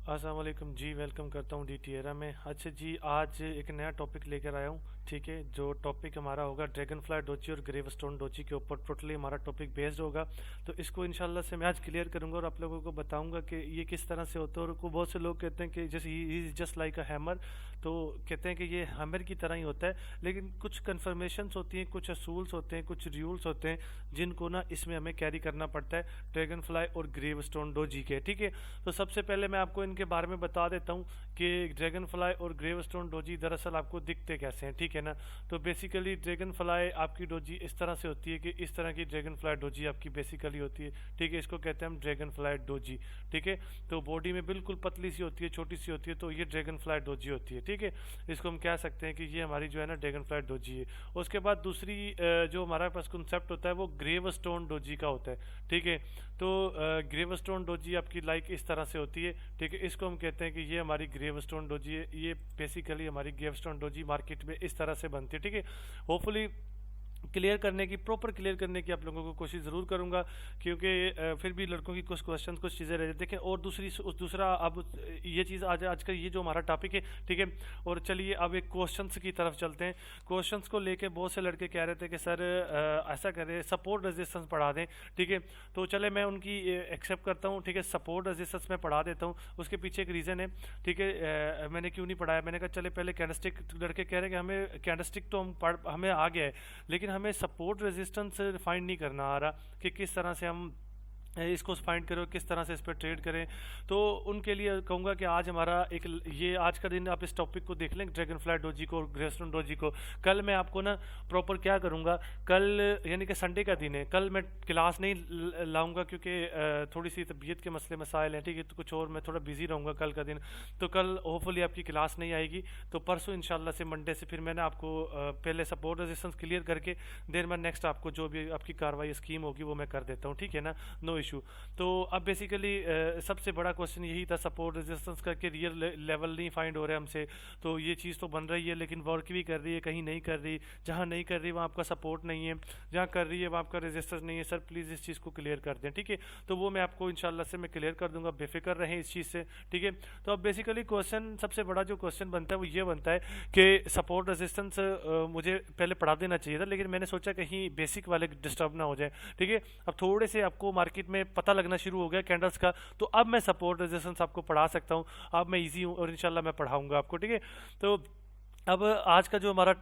अस्सलाम वालेकुम जी, वेलकम करता हूँ DTERA में। अच्छा जी, आज एक नया टॉपिक लेकर आया हूँ। ठीक है, जो टॉपिक हमारा होगा ड्रैगन फ्लाई डोजी और ग्रेवस्टोन डोजी के ऊपर टोटली हमारा टॉपिक बेस्ड होगा। तो इसको इंशाल्लाह से मैं आज क्लियर करूँगा और आप लोगों को बताऊँगा कि ये किस तरह से होता है। और को बहुत से लोग कहते हैं कि जैसे he is just like a hammer, तो कहते हैं कि ये हैमर की तरह ही होता है, लेकिन कुछ कन्फर्मेशंस होती हैं, कुछ असूल्स होते हैं, कुछ रूल्स होते हैं जिनको ना इसमें हमें कैरी करना पड़ता है ड्रैगन फ्लाई और ग्रेवस्टोन डोजी के। ठीक है, तो सबसे पहले मैं आपको इनके बारे में बता देता हूँ कि ड्रैगन फ्लाई और ग्रेवस्टोन डोजी दरअसल आपको दिखते कैसे हैं। ठीक है ना, तो बेसिकली ड्रैगन फ्लाई आपकी डोजी इस तरह से होती है कि इस तरह की ड्रैगन फ्लाई डोजी आपकी बेसिकली होती है। ठीक है, इसको कहते हैं हम ड्रैगन फ्लाई डोजी। ठीक है, तो बॉडी में बिल्कुल पतली सी होती है, छोटी सी होती है, तो ये ड्रैगन फ्लाई डोजी होती है। ठीक है, इसको हम कह सकते हैं कि ये हमारी जो है ना ड्रैगन फ्लाई डोजी है। उसके बाद दूसरी जो हमारे पास कंसेप्ट होता है वो ग्रेवस्टोन डोजी का होता है। ठीक है, तो ग्रेवस्टोन डोजी आपकी लाइक इस तरह से होती है। ठीक है, इसको हम कहते हैं कि ये हमारी ग्रेवस्टोन डोजी है। ये बेसिकली हमारी ग्रेवस्टोन डोजी मार्केट में इस तरह से बनती है। ठीक है, होपफुली क्लियर करने की, प्रॉपर क्लियर करने की आप लोगों को कोशिश ज़रूर करूंगा, क्योंकि फिर भी लड़कों की कुछ क्वेश्चन, कुछ चीज़ें रह जाती हैं। और दूसरा अब ये चीज़ आज का ये जो हमारा टॉपिक है। ठीक है, और चलिए अब एक क्वेश्चंस की तरफ चलते हैं। क्वेश्चंस को लेके बहुत से लड़के कह रहे थे कि सर ऐसा करें, सपोर्ट रेजिस्टेंस पढ़ा दें। ठीक है, तो चले मैं उनकी एक्सेप्ट करता हूँ। ठीक है, सपोर्ट रेजिस्टेंस में पढ़ा देता हूँ, उसके पीछे एक रीज़न है। ठीक है, मैंने क्यों नहीं पढ़ाया, मैंने कहा चले पहले कैंडलस्टिक, लड़के कह रहे हैं कि हमें कैंडलस्टिक तो हमें आ गया है, लेकिन हमें सपोर्ट रेजिस्टेंस फाइंड नहीं करना आ रहा कि किस तरह से हम इसको फाइंड करो, किस तरह से इस पर ट्रेड करें। तो उनके लिए कहूँगा कि आज हमारा ये आज का दिन आप इस टॉपिक को देख लें, ड्रैगन फ्लाई डोजी को और ग्रेवस्टोन डोजी को। कल मैं आपको ना प्रॉपर क्या करूँगा, कल यानी कि संडे का दिन है, कल मैं क्लास नहीं लाऊंगा क्योंकि थोड़ी सी तबीयत के मसले मसाइल हैं। ठीक है, तो कुछ और मैं थोड़ा बिजी रहूँगा कल का दिन, तो कल होपफुली आपकी क्लास नहीं आएगी। तो परसों इंशाल्लाह से मंडे से फिर मैंने आपको पहले सपोर्ट रेजिस्टेंस क्लियर करके देन मैं नेक्स्ट आपको जो भी आपकी कार्रवाई स्कीम होगी वो मैं कर देता हूँ। ठीक है ना, नो इशू। तो अब बेसिकली सबसे बड़ा क्वेश्चन यही था, सपोर्ट रेजिस्टेंस करके रियल लेवल नहीं फाइंड हो रहा है हमसे। तो ये चीज़ तो बन रही है, लेकिन वर्क भी कर रही है, कहीं नहीं कर रही। जहाँ नहीं कर रही वहाँ आपका सपोर्ट नहीं है, जहाँ कर रही है वहाँ आपका रेजिस्टेंस नहीं है। सर प्लीज़ इस चीज़ को क्लियर कर दें। ठीक है, तो वो मैं आपको इंशाल्लाह से मैं क्लियर कर दूंगा, बेफिक्र रहें इस चीज़ से। ठीक है, तो अब बेसिकली क्वेश्चन, सबसे बड़ा जो क्वेश्चन बनता है वो ये बनता है कि सपोर्ट रेजिस्टेंस मुझे पहले पढ़ा देना चाहिए था, लेकिन मैंने सोचा कहीं बेसिक वाले डिस्टर्ब ना हो जाए। ठीक है, अब थोड़े से आपको मार्केट में पता लगना शुरू हो गया कैंडल्स का, तो अब मैं सपोर्ट रेजिस्टेंस आपको पढ़ा सकता हूँ। अब मैं इजी हूँ और इंशाल्लाह मैं पढ़ाऊंगा आपको। ठीक है, तो अब आज का जो हमारा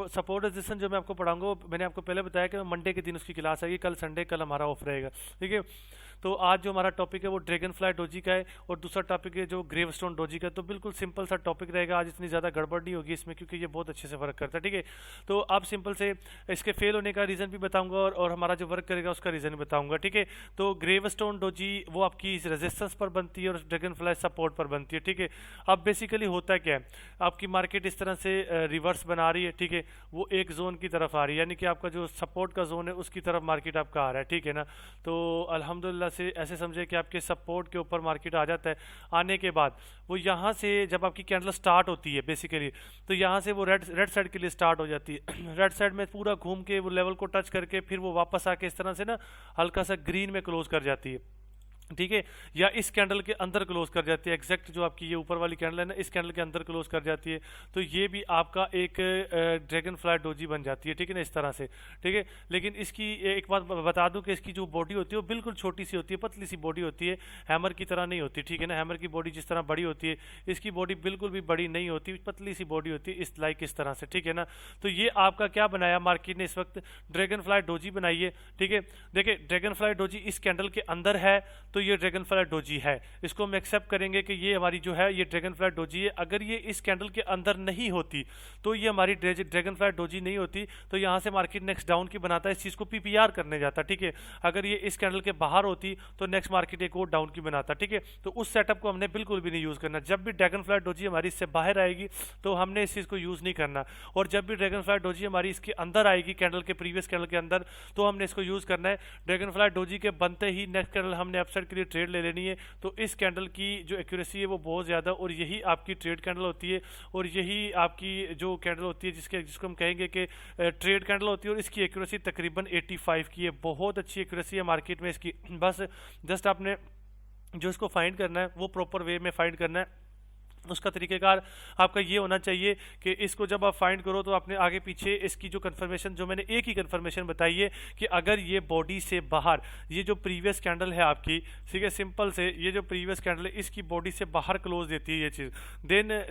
सपोर्ट रेजिस्टेंस जो मैं आपको पढ़ाऊंगा, वो मैंने आपको पहले बताया कि मंडे के दिन उसकी क्लास आएगी, कल संडे, कल हमारा ऑफ रहेगा। ठीक है, तो आज जो हमारा टॉपिक है वो ड्रैगन फ्लाई डोजी का है और दूसरा टॉपिक है जो ग्रेवस्टोन डोजी का। तो बिल्कुल सिंपल सा टॉपिक रहेगा आज, इतनी ज़्यादा गड़बड़ नहीं होगी इसमें, क्योंकि ये बहुत अच्छे से वर्क करता है। ठीक है, तो अब सिंपल से इसके फेल होने का रीज़न भी बताऊंगा और हमारा जो वर्क करेगा उसका रीज़न बताऊंगा। ठीक है, तो ग्रेवस्टोन डोजी वो आपकी रेजिस्टेंस पर बनती है और ड्रैगन फ्लाई सपोर्ट पर बनती है। ठीक है, अब बेसिकली होता क्या है, आपकी मार्केट इस तरह से रिवर्स बना रही है। ठीक है, वो एक जोन की तरफ आ रही है, यानी कि आपका जो सपोर्ट का जोन है उसकी तरफ मार्केट आपका आ रहा है। ठीक है ना, तो अल्हम्दुलिल्लाह से ऐसे समझे कि आपके सपोर्ट के ऊपर मार्केट आ जाता है। आने के बाद वो यहाँ से जब आपकी कैंडल स्टार्ट होती है बेसिकली, तो यहाँ से वो रेड साइड के लिए स्टार्ट हो जाती है। रेड साइड में पूरा घूम के वो लेवल को टच करके फिर वो वापस आके इस तरह से ना हल्का सा ग्रीन में क्लोज कर जाती है। ठीक है, या इस कैंडल के अंदर क्लोज कर जाती है, एग्जैक्ट जो आपकी ये ऊपर वाली कैंडल है ना, इस कैंडल के अंदर क्लोज कर जाती है। तो ये भी आपका एक ड्रैगन फ्लाई डोजी बन जाती है। ठीक है ना, इस तरह से। ठीक है, लेकिन इसकी एक बात बता दूं कि इसकी जो बॉडी होती है वो बिल्कुल छोटी सी होती है, पतली सी बॉडी होती है, हैमर की तरह नहीं होती। ठीक है ना, हैमर की बॉडी जिस तरह बड़ी होती है, इसकी बॉडी बिल्कुल भी बड़ी नहीं होती, पतली सी बॉडी होती है, इस तरह से। ठीक है ना, तो ये आपका क्या बनाया मार्केट ने इस वक्त, ड्रैगन फ्लाई डोजी बनाई है। ठीक है, देखिए ड्रैगन फ्लाई डोजी इस कैंडल के अंदर है, तो ये ड्रैगन फ्लाई डोजी है। इसको हम एक्सेप्ट करेंगे कि ये हमारी जो है ये ड्रैगन फ्लाई डोजी है। अगर ये इस कैंडल के अंदर नहीं होती तो ये हमारी ड्रैगन फ्लाई डोजी नहीं होती, तो यहाँ से मार्केट नेक्स्ट डाउन की बनाता है, इस चीज़ को पीपीआर करने जाता। ठीक है, अगर ये इस कैंडल के बाहर होती तो नेक्स्ट मार्केट एक और डाउन की बनाता। ठीक है, तो उस सेटअप को हमने बिल्कुल भी नहीं यूज़ करना। जब भी ड्रैगन फ्लाई डोजी हमारी इससे बाहर आएगी तो हमने इस चीज़ को यूज़ नहीं करना, और जब भी ड्रैगन फ्लाई डोजी हमारी इसके अंदर आएगी, कैंडल के प्रीवियस कैंडल के अंदर, तो हमने इसको यूज़ करना है। ड्रैगन फ्लाई डोजी के बनते ही नेक्स्ट कैंडल हमने अपसाइड के लिए ट्रेड ले लेनी है। तो इस कैंडल की जो एक्यूरेसी है वो बहुत ज़्यादा, और यही आपकी ट्रेड कैंडल होती है, और यही आपकी जो कैंडल होती है जिसको हम कहेंगे कि ट्रेड कैंडल होती है, और इसकी एक्यूरेसी तकरीबन 85 की है। बहुत अच्छी एक्यूरेसी है मार्केट में इसकी। बस जस्ट आपने जो इसको फाइंड करना है वो प्रॉपर वे में फाइंड करना है। उसका तरीकेकार आपका ये होना चाहिए कि इसको जब आप फाइंड करो तो आपने आगे पीछे इसकी जो कंफर्मेशन, जो मैंने एक ही कंफर्मेशन बताई है कि अगर ये बॉडी से बाहर, ये जो प्रीवियस कैंडल है आपकी, ठीक है, सिंपल से ये जो प्रीवियस कैंडल है इसकी बॉडी से बाहर क्लोज देती है ये चीज़,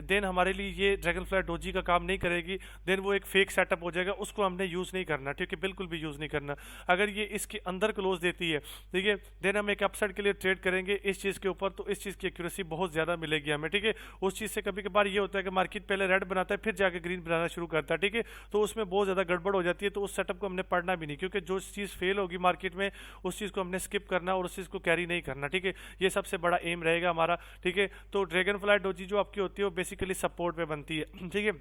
देन हमारे लिए ये ड्रैगन फ्लाई डोजी का काम नहीं करेगी, देन वो एक फेक सेटअप हो जाएगा, उसको हमने यूज़ नहीं करना, ठीक है, बिल्कुल भी यूज़ नहीं करना। अगर ये इसके अंदर क्लोज देती है, ठीक है, देन हम एक अपसाइड के लिए ट्रेड करेंगे इस चीज़ के ऊपर, तो इस चीज़ की एक्यूरेसी बहुत ज़्यादा मिलेगी हमें, ठीक है। उस चीज़ से कभी कभार ये होता है कि मार्केट पहले रेड बनाता है फिर जाके ग्रीन बनाना शुरू करता है, ठीक है, तो उसमें बहुत ज़्यादा गड़बड़ हो जाती है, तो उस सेटअप को हमने पढ़ना भी नहीं, क्योंकि जो चीज़ फेल होगी मार्केट में उस चीज़ को हमने स्किप करना और उस चीज़ को कैरी नहीं करना, ठीक है, ये सबसे बड़ा एम रहेगा हमारा, ठीक है। तो ड्रैगन फ्लाई डोजी जो आपकी होती है वो बेसिकली सपोर्ट पे बनती है, ठीक है,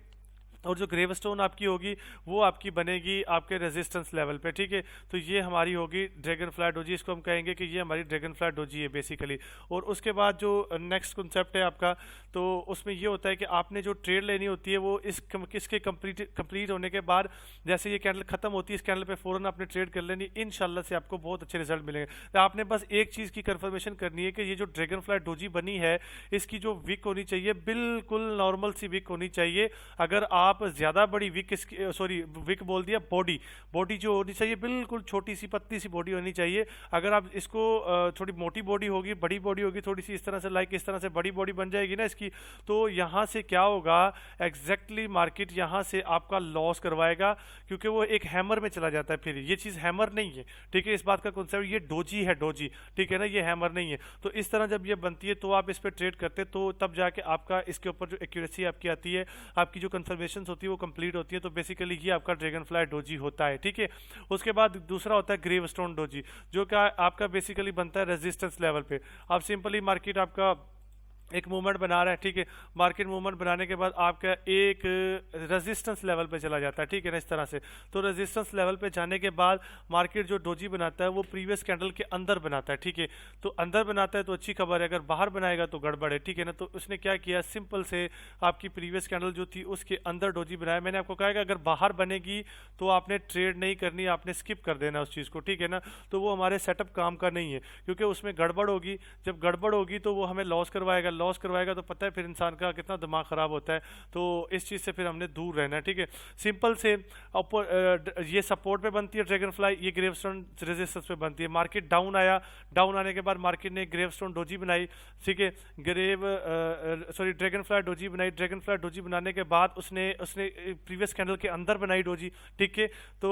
और जो ग्रेवस्टोन आपकी होगी वो आपकी बनेगी आपके रेजिस्टेंस लेवल पे, ठीक है। तो ये हमारी होगी ड्रैगन फ्लाई डोजी, इसको हम कहेंगे कि ये हमारी ड्रैगन फ्लाई डोजी है बेसिकली। और उसके बाद जो नेक्स्ट कॉन्सेप्ट है आपका, तो उसमें ये होता है कि आपने जो ट्रेड लेनी होती है वो इसके कंप्लीट होने के बाद जैसे ये कैंडल खत्म होती है इस कैंडल पे फ़ौरन आपने ट्रेड कर लेनी, इंशाल्लाह से आपको बहुत अच्छे रिजल्ट मिलेंगे। तो आपने बस एक चीज़ की कंफर्मेशन करनी है कि ये जो ड्रैगन फ्लाई डोजी बनी है इसकी जो विक होनी चाहिए बिल्कुल नॉर्मल सी विक होनी चाहिए। अगर आप ज्यादा बड़ी विक, सॉरी विक बोल दिया, बॉडी जो होनी चाहिए बिल्कुल छोटी सी पतली सी बॉडी होनी चाहिए। अगर आप इसको थोड़ी मोटी बॉडी होगी, बड़ी बॉडी होगी थोड़ी सी, इस तरह से लाइक इस तरह से बड़ी बॉडी बन जाएगी ना इसकी, तो यहाँ से क्या होगा एग्जैक्टली मार्केट यहाँ से आपका लॉस करवाएगा, क्योंकि वो एक हैमर में चला जाता है। फिर ये चीज़ हैमर नहीं है, ठीक है, इस बात का कॉन्सेप्ट, ये डोजी है, डोजी, ठीक है ना, ये हैमर नहीं है। तो इस तरह जब ये बनती है तो आप इस पर ट्रेड करते तो तब जाके आपका इसके ऊपर जो एक्यूरेसी आपकी आती है, आपकी जो कंफर्मेशन होती है वो कंप्लीट होती है। तो बेसिकली ये आपका ड्रैगन फ्लाई डोजी होता है, ठीक है। उसके बाद दूसरा होता है ग्रेवस्टोन डोजी, जो क्या आपका बेसिकली बनता है रेजिस्टेंस लेवल पे। आप सिंपली मार्केट आपका एक मूवमेंट बना रहा है, ठीक है, मार्केट मूवमेंट बनाने के बाद आपका एक रेजिस्टेंस लेवल पे चला जाता है, ठीक है ना, इस तरह से। तो रेजिस्टेंस लेवल पे जाने के बाद मार्केट जो डोजी बनाता है वो प्रीवियस कैंडल के अंदर बनाता है, ठीक है। तो अंदर बनाता है तो अच्छी खबर है, अगर बाहर बनाएगा तो गड़बड़ है, ठीक है ना। तो उसने क्या किया, सिंपल से आपकी प्रीवियस कैंडल जो थी उसके अंदर डोजी बनाया। मैंने आपको कहा कि अगर बाहर बनेगी तो आपने ट्रेड नहीं करनी, आपने स्किप कर देना उस चीज़ को, ठीक है ना। तो वो हमारे सेटअप काम का नहीं है, क्योंकि उसमें गड़बड़ होगी, जब गड़बड़ होगी तो वो हमें लॉस करवाएगा, तो पता है फिर इंसान का कितना दिमाग ख़राब होता है। तो इस चीज़ से फिर हमने दूर रहना है, ठीक है। सिंपल से ये सपोर्ट पे बनती है ड्रैगन फ्लाई, ये ग्रेवस्टोन रेजिस्टेंस पे बनती है। मार्केट डाउन आया, डाउन आने के बाद मार्केट ने ग्रेवस्टोन डोजी बनाई, ठीक है, ड्रैगन फ्लाई डोजी बनाई। ड्रैगन फ्लाई डोजी बनाने के बाद उसने प्रीवियस कैंडल के अंदर बनाई डोजी, ठीक है। तो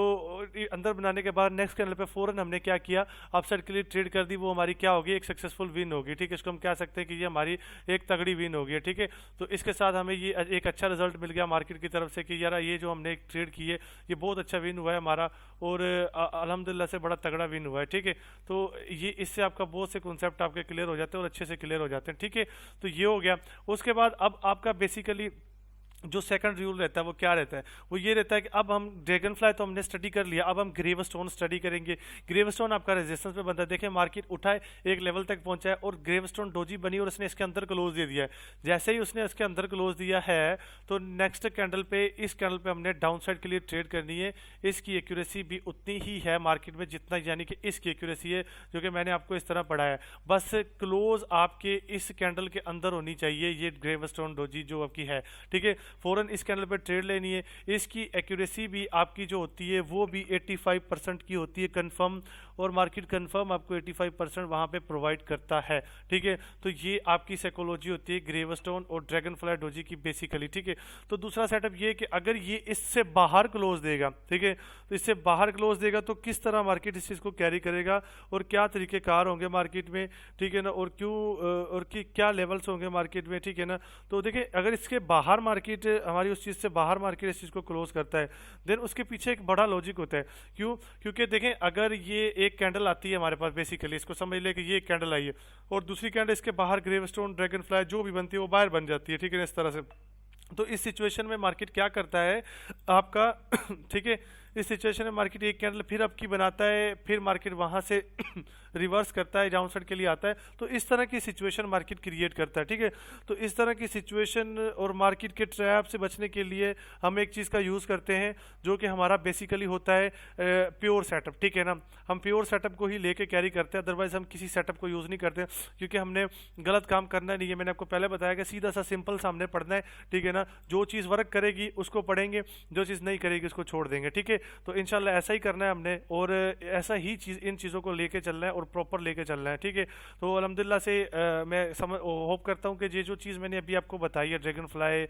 अंदर बनाने के बाद नेक्स्ट कैंडल पे फ़ौरन हमने क्या किया, अपसाइड के लिए ट्रेड कर दी, वो हमारी क्या होगी, एक सक्सेसफुल विन होगी, ठीक है। इसको हम कह सकते हैं कि ये हमारी एक तगड़ी विन हो गई, ठीक है। तो इसके साथ हमें ये एक अच्छा रिजल्ट मिल गया मार्केट की तरफ से कि यार ये जो हमने एक ट्रेड की है ये बहुत अच्छा विन हुआ है हमारा, और अल्हम्दुलिल्लाह से बड़ा तगड़ा विन हुआ है, ठीक है। तो ये इससे आपका बहुत से कॉन्सेप्ट आपके क्लियर हो जाते हैं और अच्छे से क्लियर हो जाते हैं, ठीक है। तो ये हो गया। उसके बाद अब आपका बेसिकली जो सेकंड रूल रहता है वो क्या रहता है, वो ये रहता है कि अब हम ड्रैगन फ्लाई तो हमने स्टडी कर लिया, अब हम ग्रेवस्टोन स्टडी करेंगे। ग्रेवस्टोन आपका रेजिस्टेंस पे बनता है, देखिए मार्केट उठाए एक लेवल तक पहुंचा है और ग्रेवस्टोन डोजी बनी और उसने इसके अंदर क्लोज दे दिया है। जैसे ही उसने इसके अंदर क्लोज दिया है तो नेक्स्ट कैंडल पे, इस कैंडल पे हमने डाउन साइड के लिए ट्रेड करनी है। इसकी एक्यूरेसी भी उतनी ही है मार्केट में जितना, यानी कि इसकी एक्यूरेसी है जो कि मैंने आपको इस तरह पढ़ाया है, बस क्लोज आपके इस कैंडल के अंदर होनी चाहिए ये ग्रेवस्टोन डोजी जो आपकी है, ठीक है। फ़ौरन इस कैंडल पर ट्रेड लेनी है। इसकी एक्यूरेसी भी आपकी जो होती है वो भी 85% की होती है कंफर्म, और मार्केट कंफर्म आपको 85% वहाँ पे प्रोवाइड करता है, ठीक है। तो ये आपकी साइकोलॉजी होती है ग्रेवस्टोन और ड्रैगन फ्लाई डोजी की बेसिकली, ठीक है। तो दूसरा सेटअप ये कि अगर ये इससे बाहर क्लोज देगा, ठीक है, तो इससे बाहर क्लोज देगा तो किस तरह मार्केट इस चीज़ को कैरी करेगा और क्या तरीक़ेकार होंगे मार्केट में, ठीक है ना, और क्यों और क्या लेवल्स होंगे मार्केट में, ठीक है ना। तो देखिए अगर इसके बाहर मार्केट हमारी उस चीज़ से बाहर मार्केट इस चीज़ को क्लोज करता है, देन उसके पीछे एक बड़ा लॉजिक होता है। क्यों? क्योंकि देखें अगर ये एक कैंडल आती है हमारे पास, बेसिकली इसको समझ ले कि ये एक कैंडल आई है और दूसरी कैंडल इसके बाहर ग्रेवस्टोन ड्रैगन फ्लाई जो भी बनती है वो बाहर बन जाती है, ठीक है, इस तरह से। तो इस सिचुएशन में मार्केट क्या करता है आपका ठीक है, इस सिचुएशन में मार्केट एक कैंडल फिर आपकी बनाता है, फिर मार्केट वहाँ से रिवर्स करता है, डाउन साइड के लिए आता है, तो इस तरह की सिचुएशन मार्केट क्रिएट करता है, ठीक है। तो इस तरह की सिचुएशन और मार्केट के ट्रैप से बचने के लिए हम एक चीज़ का यूज़ करते हैं जो कि हमारा बेसिकली होता है प्योर सेटअप, ठीक है ना। हम प्योर सेटअप को ही लेके कैरी करते हैं, अदरवाइज हम किसी सेटअप को यूज़ नहीं करते, क्योंकि हमने गलत काम करना नहीं है। मैंने आपको पहले बताया कि सीधा सा सिंपल सामने पढ़ना है, ठीक है ना। जो चीज़ वर्क करेगी उसको पढ़ेंगे, जो चीज़ नहीं करेगी उसको छोड़ देंगे, ठीक है। तो इंशाल्लाह ऐसा ही करना है हमने, और ऐसा ही चीज़ इन चीज़ों को लेके चलना है और प्रॉपर लेके चलना है, ठीक है। तो अल्हम्दुलिल्लाह से मैं समझ होप करता हूँ कि ये जो चीज़ मैंने अभी आपको बताई है, ड्रैगन फ्लाई,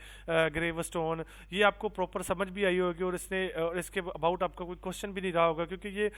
ग्रेव स्टोन, ये आपको प्रॉपर समझ भी आई होगी, और इसके अबाउट आपका कोई क्वेश्चन भी नहीं रहा होगा, क्योंकि ये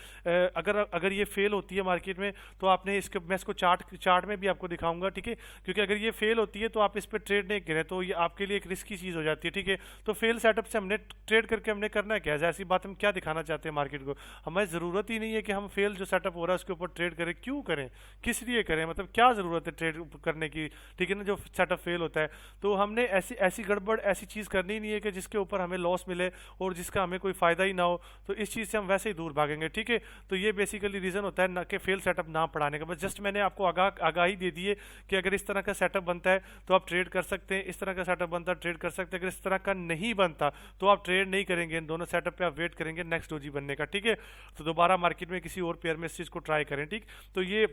अगर ये फेल होती है मार्केट में तो आपने मैं इसको चार्ट में भी आपको दिखाऊंगा, ठीक है। क्योंकि अगर ये फेल होती है तो आप इस पर ट्रेड नहीं करें तो ये आपके लिए एक रिस्की चीज़ हो जाती है, ठीक है। तो फेल सेटअप से हमने ट्रेड करके हमने करना है क्या, ऐसी बात हम क्या दिखाना चाहते हैं मार्केट को। हमें ज़रूरत ही नहीं है कि हम फेल जो सेटअप हो रहा है उसके ऊपर ट्रेड करें, क्यों करें, किस लिए करें, मतलब क्या ज़रूरत है ट्रेड करने की, ठीक है ना, जो सेटअप फेल होता है। तो हमने ऐसी गड़बड़ ऐसी चीज़ करनी नहीं है कि जिसके ऊपर हमें लॉस मिले और जिसका हमें कोई फ़ायदा ही ना हो, तो इस चीज़ से हम वैसे ही दूर भागेंगे, ठीक है। तो ये बेसिकली रीज़न होता है ना कि फेल सेटअप ना पढ़ाने का। बस जस्ट मैंने आपको आगाही दे दी है कि अगर इस तरह का सेटअप बनता है तो आप ट्रेड कर सकते हैं, इस तरह का सेटअप बनता है ट्रेड कर सकते हैं, अगर इस तरह का नहीं बनता तो आप ट्रेड नहीं करेंगे, इन दोनों सेटअप पे आप वेट करेंगे नेक्स्ट डोजी बनने का, ठीक है। तो दोबारा मार्केट में किसी और पेयर में इस चीज़ को ट्राई करें, ठीक। तो ये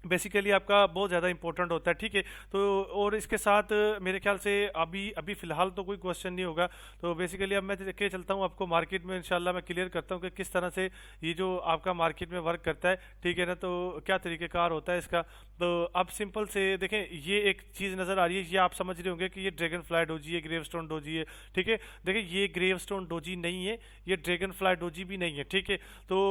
बेसिकली आपका बहुत ज़्यादा इंपॉर्टेंट होता है, ठीक है। तो और इसके साथ मेरे ख्याल से अभी फ़िलहाल तो कोई क्वेश्चन नहीं होगा। तो बेसिकली अब मैं लेके चलता हूँ आपको मार्केट में, इंशाल्लाह मैं क्लियर करता हूँ कि किस तरह से ये जो आपका मार्केट में वर्क करता है, ठीक है ना। तो क्या तरीक़ेकार होता है इसका। तो अब सिंपल से देखें, ये एक चीज़ नज़र आ रही है, ये आप समझ रहे होंगे कि ये ड्रैगन फ्लाई डोजी है, ग्रेव स्टोन डोजी है, ठीक है। देखिए ये ग्रेव स्टोन डोजी नहीं है, ये ड्रैगन फ्लाई डोजी भी नहीं है, ठीक है। तो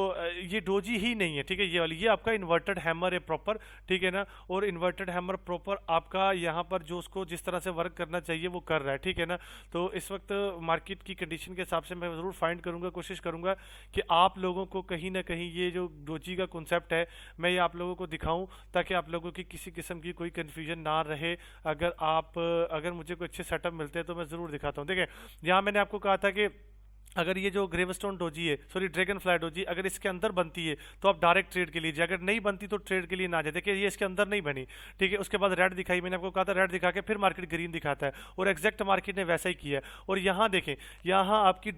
ये डोजी ही नहीं है, ठीक है। ये वाली ये आपका इन्वर्टेड हैमर है प्रॉपर, ठीक है ना। और इन्वर्टेड हैमर प्रॉपर आपका यहाँ पर जो उसको जिस तरह से वर्क करना चाहिए वो कर रहा है, ठीक है ना। तो इस वक्त मार्केट की कंडीशन के हिसाब से मैं ज़रूर फाइंड करूँगा, कोशिश करूँगा कि आप लोगों को कहीं ना कहीं ये जो डोजी का कॉन्सेप्ट है मैं ये आप लोगों को दिखाऊं, ताकि आप लोगों की किसी किस्म की कोई कन्फ्यूजन ना रहे। अगर मुझे कोई अच्छे सेटअप मिलते हैं तो मैं ज़रूर दिखाता हूँ। देखें यहाँ मैंने आपको कहा था कि अगर ये जो ग्रेवस्टोन डोजी है, सॉरी ड्रैगन फ्लाई डोजी, अगर इसके अंदर बनती है तो आप डायरेक्ट ट्रेड के लिए जाए, अगर नहीं बनती तो ट्रेड के लिए ना जाए। देखिए ये इसके अंदर नहीं बनी, ठीक है। उसके बाद रेड दिखाई, मैंने आपको कहा था रेड दिखा के फिर मार्केट ग्रीन दिखाता है, और एग्जैक्ट मार्केट ने वैसा ही किया है। और यहाँ देखें, यहाँ आपकी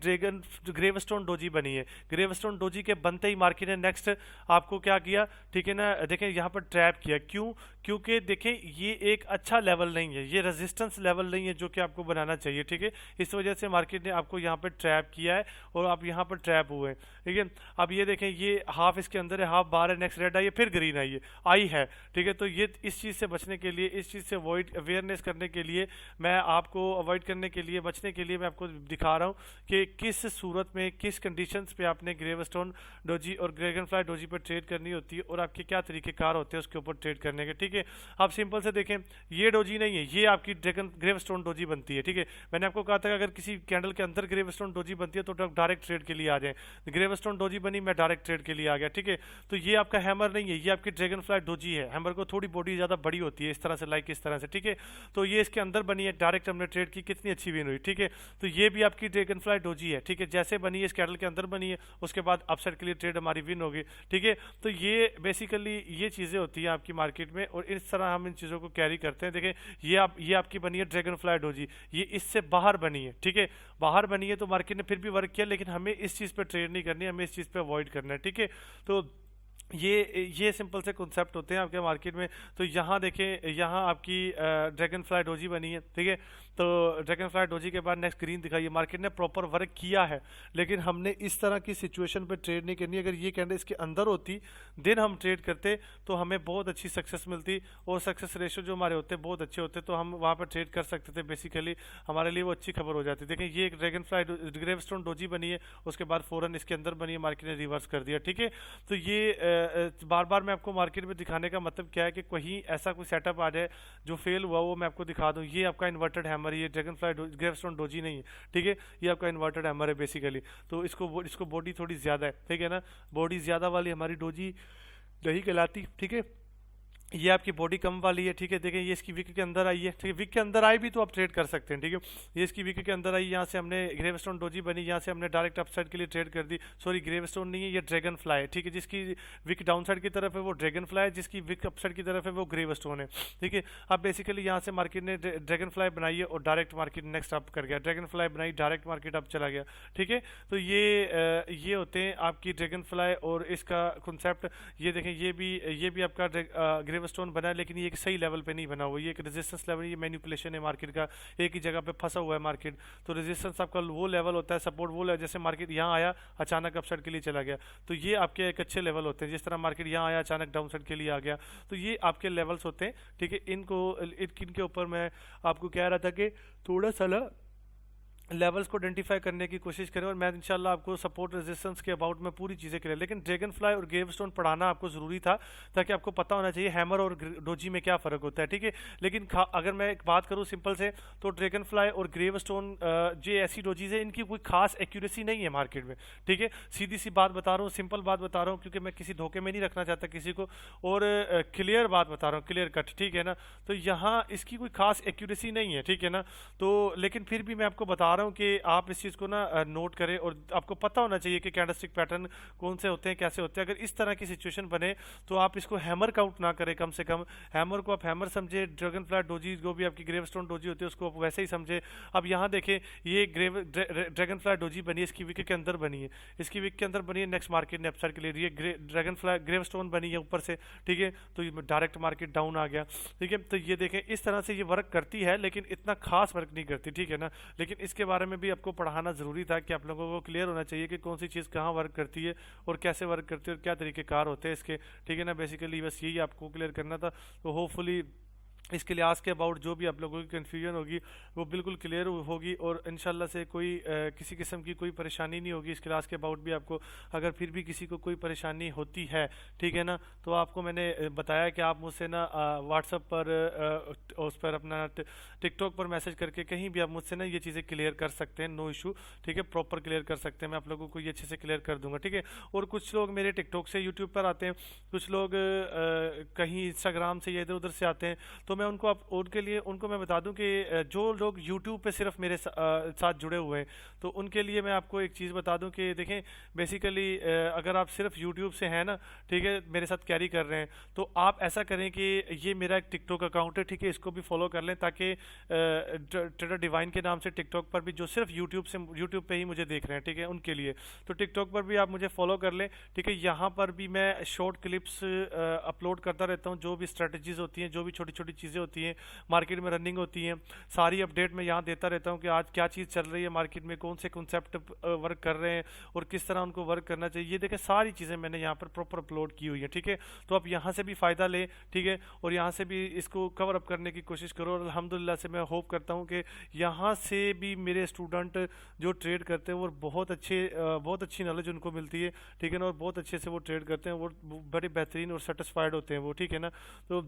ग्रेवस्टोन डोजी बनी है, ग्रेवस्टोन डोजी के बनते ही मार्केट ने नेक्स्ट आपको क्या किया, ठीक है ना। देखें यहाँ पर ट्रैप किया, क्यों, क्योंकि देखें ये एक अच्छा लेवल नहीं है, ये रेजिस्टेंस लेवल नहीं है जो कि आपको बनाना चाहिए, ठीक है। इस वजह से मार्केट ने आपको यहाँ पर ट्रैप किया है और आप यहाँ पर ट्रैप हुए, ठीक है। अब ये देखें, ये हाफ इसके अंदर है, हाफ बाहर है, नेक्स्ट रेड आई है, फिर ग्रीन आई है, ठीक है। तो ये इस चीज़ से बचने के लिए, इस चीज़ से अवेयरनेस करने के लिए, मैं आपको अवॉइड करने के लिए, बचने के लिए मैं आपको दिखा रहा हूँ कि किस सूरत में, किस कंडीशंस पे आपने ग्रेवस्टोन डोजी और ड्रैगन फ्लाई डोजी पर ट्रेड करनी होती है, और आपके क्या तरीक़ेकार होते हैं उसके ऊपर ट्रेड करने के, ठीक है। आप सिंपल से देखें, ये डोजी नहीं है, ये आपकी ग्रेवस्टोन डोजी बनती है, ठीक है। मैंने आपको कहा था कि अगर किसी कैंडल के अंदर ग्रेवस्टोन डोजी बनती है तो डायरेक्ट ट्रेड के लिए आ जाए। ग्रेवस्टोन डोजी बनी, मैं डायरेक्ट ट्रेड के लिए आ गया, ठीक है। तो ये आपका हैमर नहीं है, ये आपकी ड्रैगन फ्लाई डोजी है। हैमर को थोड़ी बॉडी ज़्यादा बड़ी होती है, इस तरह से, लाइक इस तरह से, ठीक है। तो ये इसके अंदर बनी है, डायरेक्ट हमने ट्रेड की, कितनी अच्छी विन हुई, ठीक है। तो ये भी आपकी ड्रैगन फ्लाई डोजी है, ठीक है। जैसे बनी है इस कैंडल के अंदर बनी है, उसके बाद अपसाइड के लिए ट्रेड हमारी विन होगी, ठीक है। तो ये बेसिकली ये चीज़ें होती हैं आपकी मार्केट में, और इस तरह हम इन चीज़ों को कैरी करते हैं। देखें ये आपकी बनी है ड्रैगन फ्लाई डोजी, ये इससे बाहर बनी है, ठीक है। बाहर बनी है तो मार्केट ने फिर भी वर्क किया, लेकिन हमें इस चीज़ पे ट्रेड नहीं करनी, हमें इस चीज़ पे अवॉइड करना है, ठीक है। तो ये सिंपल से कॉन्सेप्ट होते हैं आपके मार्केट में। तो यहाँ देखें, यहाँ आपकी ड्रैगन फ्लाई डोजी बनी है, ठीक है। तो ड्रैगन फ्लाई डोजी के बाद नेक्स्ट ग्रीन दिखाई है, मार्केट ने प्रॉपर वर्क किया है, लेकिन हमने इस तरह की सिचुएशन पे ट्रेड नहीं करनी। अगर ये कैंडल इसके अंदर होती दिन हम ट्रेड करते तो हमें बहुत अच्छी सक्सेस मिलती, और सक्सेस रेशो जो हमारे होते बहुत अच्छे होते, तो हम वहाँ पर ट्रेड कर सकते थे। बेसिकली हमारे लिए वो अच्छी खबर हो जाती। देखें ये एक ड्रैगन फ्लाई ग्रेवस्टोन डोजी बनी है, उसके बाद फ़ौरन इसके अंदर बनी है, मार्केट ने रिवर्स कर दिया, ठीक है। तो ये बार बार मैं आपको मार्केट में दिखाने का मतलब क्या है कि कहीं ऐसा कोई सेटअप आ जाए जो फेल हुआ, वो मैं आपको दिखा दूं। ये आपका इन्वर्टेड हैमर, ये ड्रैगन फ्लाई ग्रेवस्टोन डोजी नहीं है, ठीक है। ये आपका इन्वर्टेड हैमर है बेसिकली। तो इसको बॉडी थोड़ी ज़्यादा है, ठीक है ना। बॉडी ज़्यादा वाली हमारी डोजी नहीं कहलाती, ठीक है। ये आपकी बॉडी कम वाली है, ठीक है। देखें ये इसकी विक के अंदर आई है, ठीक है। विक के अंदर आई भी तो आप ट्रेड कर सकते हैं, ठीक है। ये इसकी विक के अंदर आई, यहाँ से हमने ग्रेवस्टोन डोजी बनी, यहाँ से हमने डायरेक्ट अपसाइड के लिए ट्रेड कर दी। सॉरी ग्रेवस्टोन नहीं है, ये ड्रैगन फ्लाई है, ठीक है। जिसकी विक डाउन साइड की तरफ है वो ड्रैगन फ्लाई है, जिसकी विक अपसाइड की तरफ है वो ग्रेवस्टोन है, ठीक है। अब बेसिकली यहाँ से मार्केट ने ड्रैगन फ्लाई बनाई है और डायरेक्ट मार्केट नेक्स्ट अप कर गया, ड्रैगन फ्लाई बनाई डायरेक्ट मार्केट अप चला गया, ठीक है। तो ये होते हैं आपकी ड्रैगन फ्लाई और इसका कॉन्सेप्ट। ये देखें ये भी आपका ग्रेवस्टोन बना है, लेकिन ये एक सही लेवल पे नहीं बना हुआ, ये एक रेजिस्टेंस लेवल, ये मैनिपुलेशन है मार्केट का, एक ही जगह पे फंसा हुआ है मार्केट। तो रेजिस्टेंस आपका वो लेवल होता है, सपोर्ट वो लेवल, जैसे मार्केट यहाँ आया अचानक अपसाइड के लिए चला गया, तो ये आपके एक अच्छे लेवल होते हैं। जिस तरह मार्केट यहाँ आया अचानक डाउन साइड के लिए आ गया, तो ये आपके लेवल्स होते हैं, ठीक है। इनके ऊपर मैं आपको कह रहा था कि थोड़ा सा लेवल्स को आइडेंटिफाई करने की कोशिश करें, और मैं इंशाल्लाह आपको सपोर्ट रेजिस्टेंस के अबाउट में पूरी चीज़ें करें। लेकिन ड्रैगन फ्लाई और ग्रेवस्टोन पढ़ाना आपको ज़रूरी था, ताकि आपको पता होना चाहिए हैमर और डोजी में क्या फ़र्क होता है, ठीक है। लेकिन अगर मैं एक बात करूँ सिंपल से, तो ड्रैगन फ्लाई और ग्रेवस्टोन जो ऐसी डोजीज है, इनकी कोई खास एक्यूरेसी नहीं है मार्केट में, ठीक है। सीधी सी बात बता रहा हूँ, सिंपल बात बता रहा हूँ, क्योंकि मैं किसी धोखे में नहीं रखना चाहता किसी को, और क्लियर बात बता रहा हूँ, क्लियर कट, ठीक है ना। तो यहाँ इसकी कोई खास एक्यूरेसी नहीं है, ठीक है ना। तो लेकिन फिर भी मैं आपको बता रहा हूँ कि आप इस चीज़ को ना नोट करें, और आपको पता होना चाहिए कि कैंडलस्टिक पैटर्न कौन से होते हैं, कैसे होते हैं। अगर इस तरह की सिचुएशन बने तो आप इसको हैमर काउंट ना करें, कम से कम हैमर को आप हैमर समझे, ड्रैगन फ्लाई डोजी जो भी आपकी ग्रेवस्टोन डोजी होती है उसको आप वैसे ही समझे। अब यहाँ देखें, ये ड्रैगन फ्लाई डोजी बनी है, इसकी विक के अंदर बनी है, इसकी विक के अंदर बनी है, नेक्स्ट मार्केट ने अपसाइड के लिए ड्रैगन फ्लाई ग्रेवस्टोन बनी है ऊपर से, ठीक है। तो डायरेक्ट मार्केट डाउन आ गया, ठीक है। तो ये देखें इस तरह से ये वर्क करती है, लेकिन इतना खास वर्क नहीं करती, ठीक है ना। लेकिन इसके बारे में भी आपको पढ़ाना ज़रूरी था, कि आप लोगों को क्लियर होना चाहिए कि कौन सी चीज़ कहाँ वर्क करती है और कैसे वर्क करती है और क्या तरीक़ेकार होते हैं इसके, ठीक है ना। बेसिकली बस यही आपको क्लियर करना था। तो होपफुली इसके लिहाज के अबाउट जो भी आप लोगों की कन्फ्यूजन होगी वो बिल्कुल क्लियर होगी, और इंशाल्लाह से कोई किसी किस्म की कोई परेशानी नहीं होगी इसके लिहाज के अबाउट भी आपको। अगर फिर भी किसी को कोई परेशानी होती है, ठीक है ना, तो आपको मैंने बताया कि आप मुझसे ना व्हाट्सएप पर उस पर अपना टिकटॉक पर मैसेज करके कहीं भी आप मुझसे ना ये चीज़ें क्लियर कर सकते हैं, नो इशू, ठीक है। प्रॉपर क्लियर कर सकते हैं, मैं आप लोगों को ये अच्छे से क्लियर कर दूंगा, ठीक है। और कुछ लोग मेरे टिकटॉक से यूट्यूब पर आते हैं, कुछ लोग कहीं इंस्टाग्राम से या इधर उधर से आते हैं, तो मैं उनके लिए उनको मैं बता दूं कि जो लोग यूट्यूब पे सिर्फ मेरे साथ जुड़े हुए हैं, तो उनके लिए मैं आपको एक चीज़ बता दूं कि देखें बेसिकली अगर आप सिर्फ यूट्यूब से हैं ना, ठीक है, मेरे साथ कैरी कर रहे हैं, तो आप ऐसा करें कि ये मेरा एक टिकटॉक अकाउंट है, ठीक है, इसको भी फॉलो कर लें, ताकि ट्रेडर डिवाइन के नाम से टिकटॉक पर भी जो सिर्फ यूट्यूब पे ही मुझे देख रहे हैं, ठीक है, उनके लिए तो टिकटॉक पर भी आप मुझे फॉलो कर लें, ठीक है। यहाँ पर भी मैं शॉर्ट क्लिप्स अपलोड करता रहता हूँ, जो भी स्ट्रेटजीज होती हैं, जो भी छोटी छोटी चीज़ें होती हैं मार्केट में रनिंग होती हैं, सारी अपडेट मैं यहाँ देता रहता हूँ कि आज क्या चीज़ चल रही है मार्केट में, कौन से कॉन्सेप्ट वर्क कर रहे हैं और किस तरह उनको वर्क करना चाहिए। ये देखें सारी चीज़ें मैंने यहाँ पर प्रॉपर अपलोड की हुई है, ठीक है। तो आप यहाँ से भी फ़ायदा लें, ठीक है, और यहाँ से भी इसको कवर अप करने की कोशिश करो। और अल्हम्दुलिल्लाह से मैं होप करता हूँ कि यहाँ से भी मेरे स्टूडेंट जो ट्रेड करते हैं वो बहुत अच्छी नॉलेज उनको मिलती है, ठीक है ना, और बहुत अच्छे से वो ट्रेड करते हैं, वो बड़े बेहतरीन और सेटिस्फाइड होते हैं वो, ठीक है ना। तो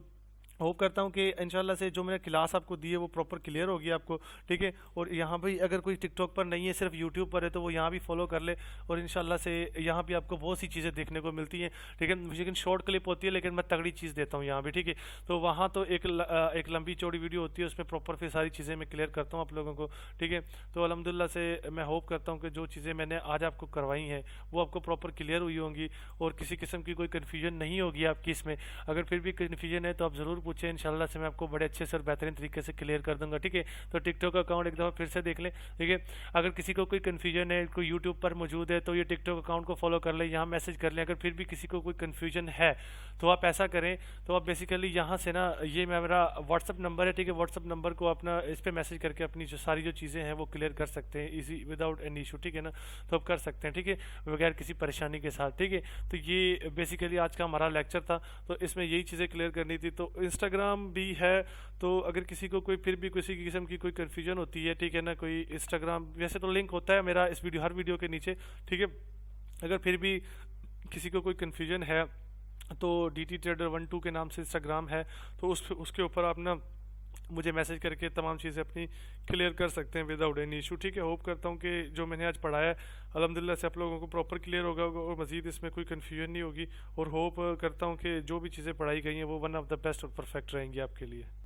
होप करता हूँ कि इंशाल्लाह से जो मैंने क्लास आपको दी है वो प्रॉपर क्लियर होगी आपको, ठीक है। और यहाँ भी अगर कोई टिकटॉक पर नहीं है, सिर्फ यूट्यूब पर है, तो वो यहाँ भी फॉलो कर ले, और इंशाल्लाह से यहाँ भी आपको बहुत सी चीज़ें देखने को मिलती हैं, ठीक है। लेकिन शॉर्ट क्लिप होती है, लेकिन मैं तगड़ी चीज़ देता हूँ यहाँ भी, ठीक है। तो वहाँ तो एक लंबी चौड़ी वीडियो होती है, उसमें प्रॉपर फिर सारी चीज़ें मैं क्लियर करता हूँ आप लोगों को, ठीक है। तो अल्हम्दुलिल्लाह से मैं होप करता हूँ कि जो चीज़ें मैंने आज आपको करवाई हैं वो आपको प्रॉपर क्लियर हुई होंगी, और किसी किस्म की कोई कन्फ्यूजन नहीं होगी आपकी इसमें। अगर फिर भी कन्फ्यूजन है तो आप ज़रूर पूछें, इंशाल्लाह से मैं आपको बड़े अच्छे से और बेहतरीन तरीके से क्लियर कर दूंगा, ठीक है। तो टिकटॉक अकाउंट एक दफ़ा फिर से देख लें, ठीक है। अगर किसी को कोई कन्फ्यूजन है, कोई यूट्यूब पर मौजूद है, तो ये टिकटॉक अकाउंट को फॉलो कर लें, यहाँ मैसेज कर लें। अगर फिर भी किसी को कोई कन्फ्यूजन है तो आप ऐसा करें, तो आप बेसिकली यहाँ से ना, ये मेरा व्हाट्सअप नंबर है, ठीक है, व्हाट्सअप नंबर को अपना इस पर मैसेज करके अपनी जो सारी जो चीज़ें हैं वो क्लियर कर सकते हैं ईजी, विदाउट एनी इशू, ठीक है ना। तो आप कर सकते हैं, ठीक है, बगैर किसी परेशानी के साथ, ठीक है। तो ये बेसिकली आज का हमारा लेक्चर था, तो इसमें यही चीज़ें क्लियर करनी थी। तो इंस्टाग्राम भी है, तो अगर किसी को कोई फिर भी किसी किस्म की कोई कन्फ्यूजन होती है, ठीक है ना, कोई इंस्टाग्राम वैसे तो लिंक होता है मेरा इस हर वीडियो के नीचे, ठीक है। अगर फिर भी किसी को कोई कन्फ्यूजन है तो DT Trader 12 के नाम से इंस्टाग्राम है, तो उसके ऊपर आप ना मुझे मैसेज करके तमाम चीज़ें अपनी क्लियर कर सकते हैं विदाउट एनी इशू। ठीक है, होप करता हूँ कि जो मैंने आज पढ़ाया है अल्हम्दुलिल्लाह से आप लोगों को प्रॉपर क्लियर होगा और मज़ीद इसमें कोई कन्फ्यूजन नहीं होगी। और होप करता हूँ कि जो भी चीज़ें पढ़ाई गई हैं वो वन ऑफ द बेस्ट और परफेक्ट रहेंगी आपके लिए।